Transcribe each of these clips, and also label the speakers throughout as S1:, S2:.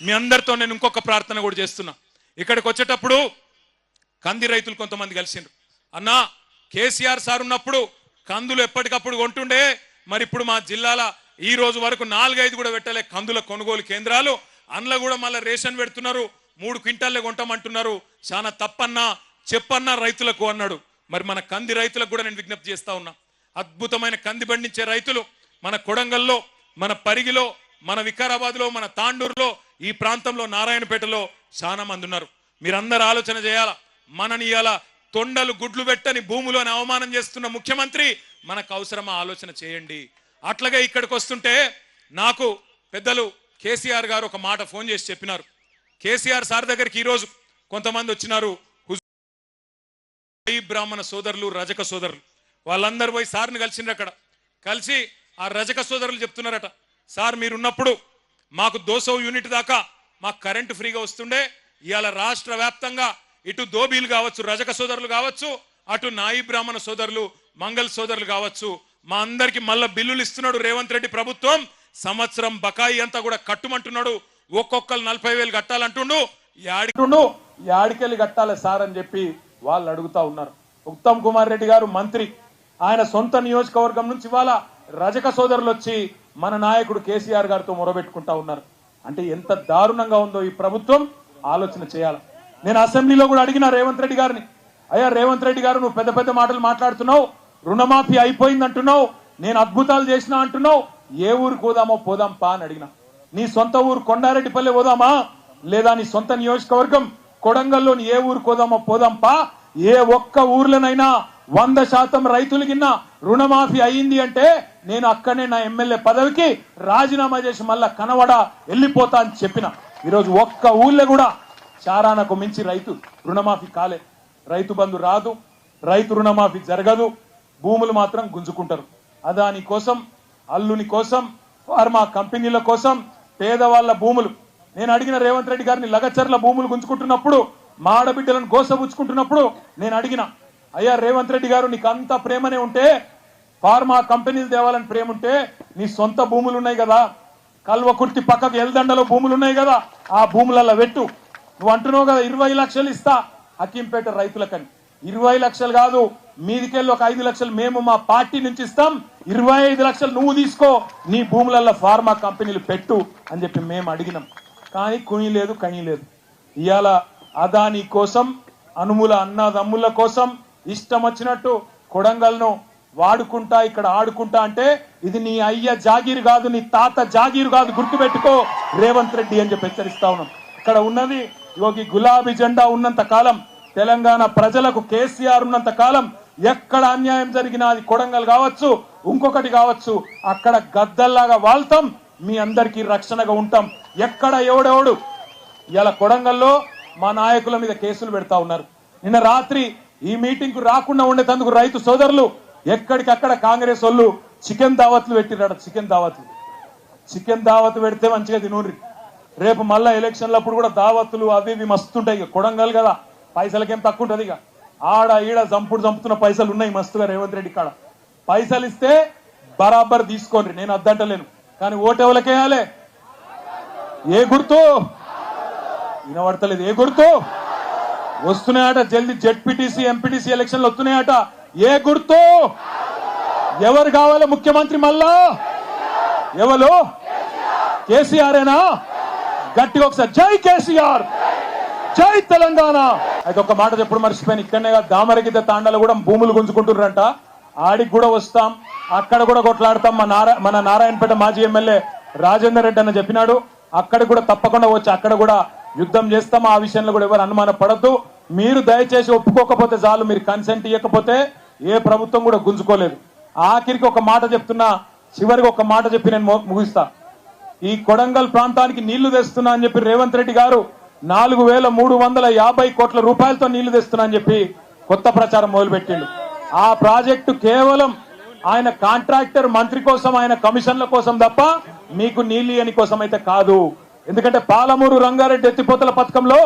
S1: మీ అందరితో నేను ఇంకొక ప్రార్థన కూడా చేస్తున్నా. ఇక్కడికి వచ్చేటప్పుడు కంది రైతులు కొంతమంది కలిసిండ్రు. అన్నా, కేసీఆర్ సార్ ఉన్నప్పుడు కందులు ఎప్పటికప్పుడు కొంటుండే, మరి ఇప్పుడు మా జిల్లాల ఈ రోజు వరకు 4-5 కూడా పెట్టలే కందుల కొనుగోలు కేంద్రాలు, అందులో కూడా మళ్ళీ రేషన్ పెడుతున్నారు, 3 క్వింటాల్లే కొంటామంటున్నారు. చాలా తప్పన్నా, చెప్పన్నా రైతులకు అన్నాడు. మరి మన కంది రైతులకు కూడా నేను విజ్ఞప్తి చేస్తా ఉన్నా. అద్భుతమైన కంది పండించే రైతులు మన కొడంగల్లో, మన పరిగిలో, మన వికారాబాద్లో, మన తాండూరులో, ఈ ప్రాంతంలో నారాయణపేటలో చాలా మంది ఉన్నారు. మీరందరూ ఆలోచన చేయాలా. మనని ఇయాల తొండలు గుడ్లు పెట్టని భూములను అవమానం చేస్తున్న ముఖ్యమంత్రి మనకు అవసరమా? ఆలోచన చేయండి. అట్లాగే ఇక్కడికి వస్తుంటే నాకు పెద్దలు కేసీఆర్ గారు ఒక మాట ఫోన్ చేసి చెప్పినారు. కేసీఆర్ సార్ దగ్గరికి ఈరోజు కొంతమంది వచ్చినారు, బ్రాహ్మణ సోదరులు, రజక సోదరులు. వాళ్ళందరూ పోయి సార్ని కలిసిండ్రు. అక్కడ కలిసి ఆ రజక సోదరులు చెప్తున్నారట, సార్ మీరున్నప్పుడు మాకు 200 యూనిట్ దాకా మాకు కరెంటు ఫ్రీగా వస్తుండే. ఇవాళ రాష్ట్ర వ్యాప్తంగా ఇటు దోబీలు కావచ్చు, రజక సోదరులు కావచ్చు, అటు నాయి బ్రాహ్మణ సోదరులు, మంగళ సోదరులు కావచ్చు, మా అందరికి మళ్ళా బిల్లులు ఇస్తున్నాడు రేవంత్ రెడ్డి ప్రభుత్వం. సంవత్సరం బకాయి అంతా కూడా కట్టుమంటున్నాడు. ఒక్కొక్కరు 40,000 కట్టాలంటుండు. యాడికెళ్ళి కట్టాలి సార్ అని చెప్పి వాళ్ళు అడుగుతా ఉన్నారు. ఉత్తమ్ కుమార్ రెడ్డి గారు మంత్రి, ఆయన సొంత నియోజకవర్గం నుంచి ఇవాళ రజక సోదరులు వచ్చి మన నాయకుడు కేసీఆర్ గారితో మొరబెట్టుకుంటా ఉన్నారు. అంటే ఎంత దారుణంగా ఉందో ఈ ప్రభుత్వం, ఆలోచన చేయాలి. నేను అసెంబ్లీలో కూడా అడిగిన రేవంత్ రెడ్డి గారిని, అయ్యా రేవంత్ రెడ్డి గారు, నువ్వు పెద్ద పెద్ద మాటలు మాట్లాడుతున్నావు, రుణమాఫీ అయిపోయింది అంటున్నావు, నేను అద్భుతాలు చేసినా అంటున్నావు, ఏ ఊరికి పోదామో పోదాం పా అని అడిగిన. నీ సొంత ఊరు కొండారెడ్డిపల్లె పోదామా, లేదా నీ సొంత నియోజకవర్గం కొడంగల్లోని ఏ ఊరికి పోదామో పోదాం పా. ఏ ఒక్క ఊర్లోనైనా 100% రైతులు కింద రుణమాఫీ అయ్యింది అంటే నేను అక్కడనే నా ఎమ్మెల్యే పదవికి రాజీనామా చేసి మళ్ళా కనవడ వెళ్ళిపోతా అని చెప్పిన. ఈరోజు ఒక్క ఊళ్ళో కూడా చారానకు మించి రైతు రుణమాఫీ కాలే. రైతు బంధు రాదు, రైతు రుణమాఫీ జరగదు, భూములు మాత్రం గుంజుకుంటారు. అదాని కోసం, అల్లుని కోసం, ఫార్మా కంపెనీల కోసం పేదవాళ్ల భూములు. నేను అడిగిన రేవంత్ రెడ్డి గారిని, లగచర్ల భూములు గుంజుకుంటున్నప్పుడు, మాడబిడ్డలను గోసబుచ్చుకుంటున్నప్పుడు నేను అడిగిన, అయ్యా రేవంత్ రెడ్డి గారు, నీకు అంత ప్రేమనే ఉంటే, ఫార్మా కంపెనీలు తేవాలని ప్రేమ ఉంటే, నీ సొంత భూములు ఉన్నాయి కదా, కల్వకుర్తి పక్కకు ఎల్దండలో భూములు ఉన్నాయి కదా, ఆ భూములలో పెట్టు. నువ్వు అంటున్నావు కదా 20 లక్షలు ఇస్తా హకీంపేట రైతులకని. 20 లక్షలు కాదు, మీదికెళ్ళి ఒక 5 లక్షలు మేము మా పార్టీ నుంచి ఇస్తాం, 25 లక్షలు నువ్వు తీసుకో, నీ భూములలో ఫార్మా కంపెనీలు పెట్టు అని చెప్పి మేము అడిగినాం. కానీ కుని లేదు, కని లేదు. ఇవాళ అదాని కోసం, అనుముల అన్నదమ్ముల కోసం ఇష్టం వచ్చినట్టు కొడంగల్ను వాడుకుంటా, ఇక్కడ ఆడుకుంటా అంటే ఇది నీ అయ్య జాగీరు కాదు, నీ తాత జాగీరు కాదు, గుర్తుపెట్టుకో రేవంత్ రెడ్డి అని చెప్పి హెచ్చరిస్తా ఉన్నాం. ఇక్కడ ఉన్నది యోగి గులాబీ జెండా ఉన్నంత కాలం, తెలంగాణ ప్రజలకు కేసీఆర్ ఉన్నంత కాలం ఎక్కడ అన్యాయం జరిగినా, అది కొడంగల్ కావచ్చు, ఇంకొకటి కావచ్చు, అక్కడ గద్దల్లాగా వాళ్తాం, మీ అందరికీ రక్షణగా ఉంటాం. ఎక్కడ ఎవడెవడు ఇలా కొడంగల్లో మా నాయకుల మీద కేసులు పెడతా ఉన్నారు. నిన్న రాత్రి ఈ మీటింగ్ కు రాకుండా ఉండేందుకు రైతు సోదరులు ఎక్కడికక్కడ కాంగ్రెస్ వాళ్ళు చికెన్ దావత్లు పెట్టిరాడు. చికెన్ దావత్ పెడితే మంచిగా తినూరి. రేపు మళ్ళా ఎలక్షన్లప్పుడు కూడా దావత్తులు అవి ఇవి మస్తుంటాయి. ఇక కొడంగల్ కదా, పైసలకేం తక్కువ ఉంటుంది. ఇక ఆడ ఈడ చంపుతున్న పైసలు ఉన్నాయి మస్తుగా రేవంత్ రెడ్డి కాడ. పైసలు ఇస్తే బరాబర్ తీసుకోండి, నేను అద్దంటలేను. కానీ ఓటెవలకేయాలి? ఏ గుర్తు వినబడతలేదు? ఏ గుర్తు వస్తున్నాయట? జల్దీ జెడ్పీటీసీ ఎంపీటీసీ ఎలక్షన్లు వస్తున్నాయట. ఏ గుర్తు? ఎవరు కావాలి ముఖ్యమంత్రి? మళ్ళా ఎవరు? కేసీఆరేనా? గట్టిగా ఒకసారి జై కేసీఆర్, జై తెలంగాణ. అయితే ఒక మాట చెప్పుడు మర్చిపోయాను. ఇక్కడనే దామరగిద్ద తాండాలు కూడా భూములు గుంజుకుంటున్నారంట. ఆడికి కూడా వస్తాం, అక్కడ కూడా కొట్లాడతాం. మన నారాయణపేట మాజీ ఎమ్మెల్యే రాజేందర్ రెడ్డి అన్న చెప్పినాడు, అక్కడ కూడా తప్పకుండా వచ్చి అక్కడ కూడా యుద్ధం చేస్తాం. ఆ విషయంలో కూడా ఎవరు అనుమానం పడద్దు. మీరు దయచేసి ఒప్పుకోకపోతే చాలు, మీరు కన్సెంట్ ఇవ్వకపోతే ఏ ప్రభుత్వం కూడా గుంజుకోలేదు. ఆఖరికి ఒక మాట చెప్తున్నా, చివరికి ఒక మాట చెప్పి నేను ముగిస్తా. ఈ కొడంగల్ ప్రాంతానికి నీళ్లు తెస్తున్నా అని చెప్పి రేవంత్ రెడ్డి గారు 4,350 కోట్ల రూపాయలతో నీళ్లు తెస్తున్నా అని చెప్పి కొత్త ప్రచారం మొదలుపెట్టిండు. ఆ ప్రాజెక్టు కేవలం ఆయన కాంట్రాక్టర్ మంత్రి కోసం, ఆయన కమిషన్ల కోసం తప్ప మీకు నీళ్లు ఇయ్యని కోసం అయితే కాదు. ఎందుకంటే పాలమూరు రంగారెడ్డి ఎత్తిపోతల పథకంలో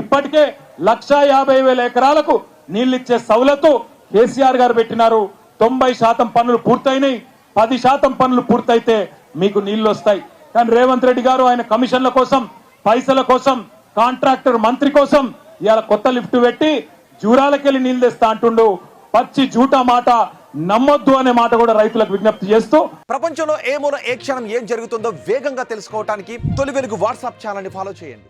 S1: ఇప్పటికే 1,50,000 ఎకరాలకు నీళ్లిచ్చే సౌలతు కేసీఆర్ గారు పెట్టినారు. 90% పనులు పూర్తయినాయి. 10% పనులు పూర్తయితే మీకు నీళ్లు వస్తాయి. కానీ రేవంత్ రెడ్డి గారు ఆయన కమిషన్ల కోసం పైసల కోసం కాంట్రాక్టర్ మంత్రి కోసం ఇవాళ కొత్త లిఫ్ట్ పెట్టి జూరాలకెళ్ళి నీళ్ళు తెస్తా అంటుండు. పచ్చి జూటా మాట నమ్మొద్దు అనే మాట కూడా రైతులకు విజ్ఞప్తి చేస్తూ,
S2: ప్రపంచంలో ఏ మూల ఏ క్షణం ఏం జరుగుతుందో వేగంగా తెలుసుకోవడానికి తొలి వెలుగు వాట్సాప్ ఛానల్ని ఫాలో చేయండి.